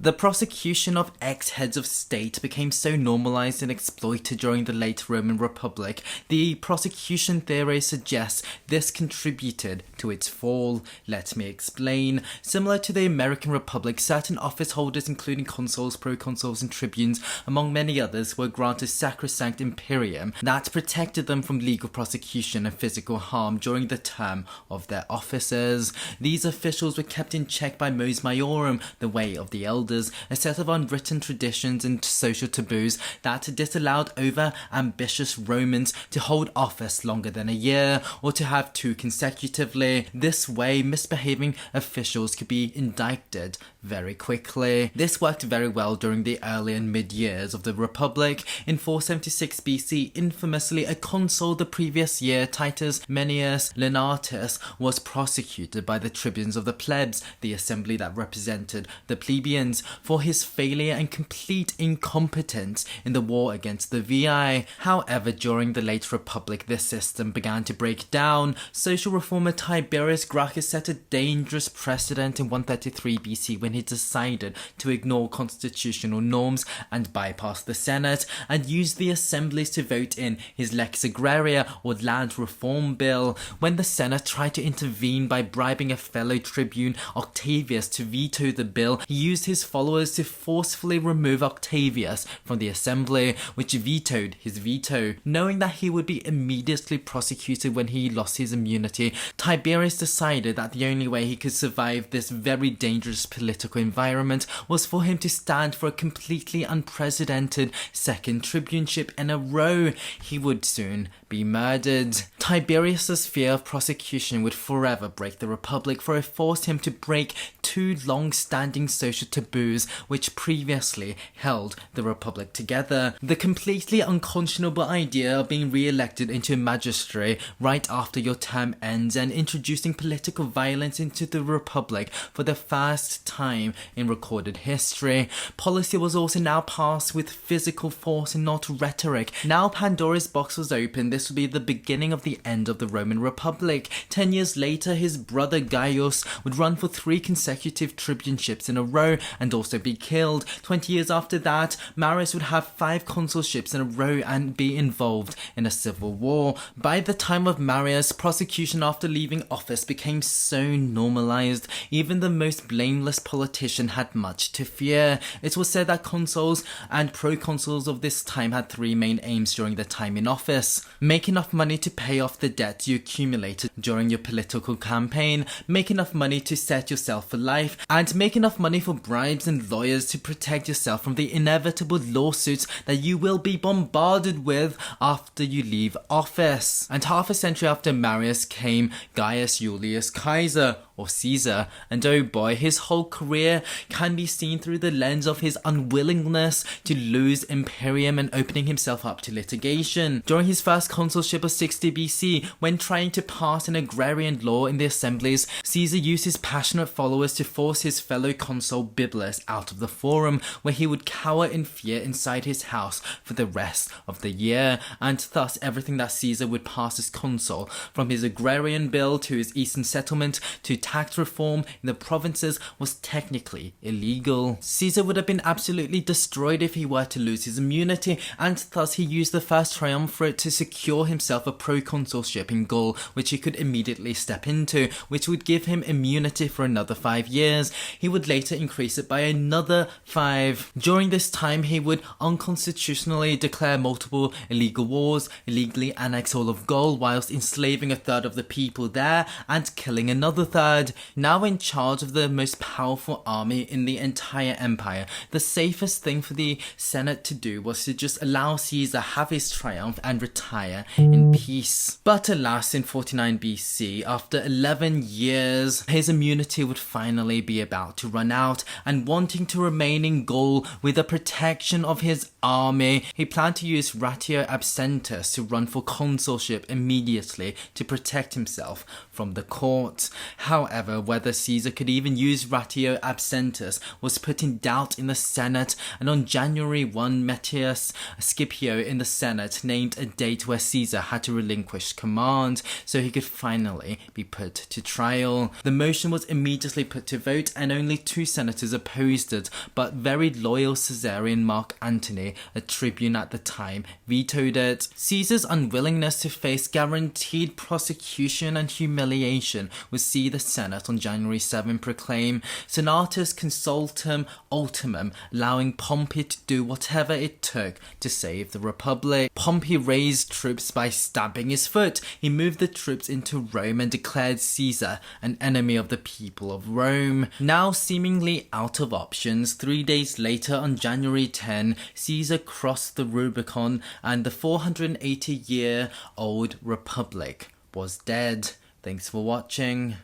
The prosecution of ex-heads of state became so normalized and exploited during the late Roman Republic, the prosecution theory suggests this contributed to its fall. Let me explain. Similar to the American Republic, certain office holders, including consuls, proconsuls, and tribunes, among many others, were granted sacrosanct imperium that protected them from legal prosecution and physical harm during the term of their offices. These officials were kept in check by mos maiorum, the way of the elders, a set of unwritten traditions and social taboos that disallowed over-ambitious Romans to hold office longer than a year, or to have two consecutively. This way, misbehaving officials could be indicted very quickly. This worked very well during the early and mid-years of the Republic. In 476 BC, infamously, a consul the previous year, Titus Mennius Lenatus, was prosecuted by the tribunes of the plebs, the assembly that represented the plebeians, for his failure and complete incompetence in the war against the Veii. However, during the late Republic, this system began to break down. Social reformer Tiberius Gracchus set a dangerous precedent in 133 BC when he decided to ignore constitutional norms and bypass the Senate and use the assemblies to vote in his Lex Agraria or land reform bill. When the Senate tried to intervene by bribing a fellow tribune, Octavius, to veto the bill, he used his followers to forcefully remove Octavius from the assembly, which vetoed his veto. Knowing that he would be immediately prosecuted when he lost his immunity, Tiberius decided that the only way he could survive this very dangerous political environment was for him to stand for a completely unprecedented second tribuneship in a row. He would soon be murdered. Tiberius's fear of prosecution would forever break the Republic, for it forced him to break two long-standing social taboos which previously held the Republic together. The completely unconscionable idea of being re-elected into a magistracy right after your term ends, and introducing political violence into the Republic for the first time in recorded history. Policy was also now passed with physical force and not rhetoric. Now Pandora's box was open. This would be the beginning of the end of the Roman Republic. 10 years later, his brother Gaius would run for 3 consecutive tribuneships in a row and also be killed. 20 years after that, Marius would have 5 consulships in a row and be involved in a civil war. By the time of Marius, prosecution after leaving office became so normalized, even the most blameless politician had much to fear. It was said that consuls and proconsuls of this time had 3 main aims during their time in office: make enough money to pay off the debt you accumulated during your political campaign, make enough money to set yourself for life, and make enough money for bribes and lawyers to protect yourself from the inevitable lawsuits that you will be bombarded with after you leave office. And half a century after Marius came Gaius Julius Caesar, or Caesar, and oh boy, his whole career can be seen through the lens of his unwillingness to lose imperium and opening himself up to litigation. During his first consulship of 60 BC, when trying to pass an agrarian law in the assemblies, Caesar used his passionate followers to force his fellow consul Bibulus out of the forum, where he would cower in fear inside his house for the rest of the year, and thus everything that Caesar would pass as consul, from his agrarian bill to his eastern settlement to tax reform in the provinces, was technically illegal. Caesar would have been absolutely destroyed if he were to lose his immunity, and thus he used the first triumvirate to secure himself a proconsulship in Gaul, which he could immediately step into, which would give him immunity for another 5 years. He would later increase it by another 5. During this time, he would unconstitutionally declare multiple illegal wars, illegally annex all of Gaul whilst enslaving a third of the people there and killing another third. Now in charge of the most powerful army in the entire empire, the safest thing for the Senate to do was to just allow Caesar have his triumph and retire in peace. But alas, in 49 BC, after 11 years, his immunity would finally be about to run out, and wanting to remain in Gaul with the protection of his army, he planned to use Ratio Absentus to run for consulship immediately to protect himself from the court. However, whether Caesar could even use ratio absentus was put in doubt in the Senate, and on January 1, Metius Scipio in the Senate named a date where Caesar had to relinquish command so he could finally be put to trial. The motion was immediately put to vote and only 2 senators opposed it, but very loyal Caesarian Mark Antony, a tribune at the time, vetoed it. Caesar's unwillingness to face guaranteed prosecution and humiliation would see the Senate on January 7 proclaim Senatus Consultum Ultimum, allowing Pompey to do whatever it took to save the Republic. Pompey raised troops by stabbing his foot. He moved the troops into Rome and declared Caesar an enemy of the people of Rome. Now seemingly out of options, 3 days later on January 10, Caesar crossed the Rubicon and the 480-year-old Republic was dead. Thanks for watching.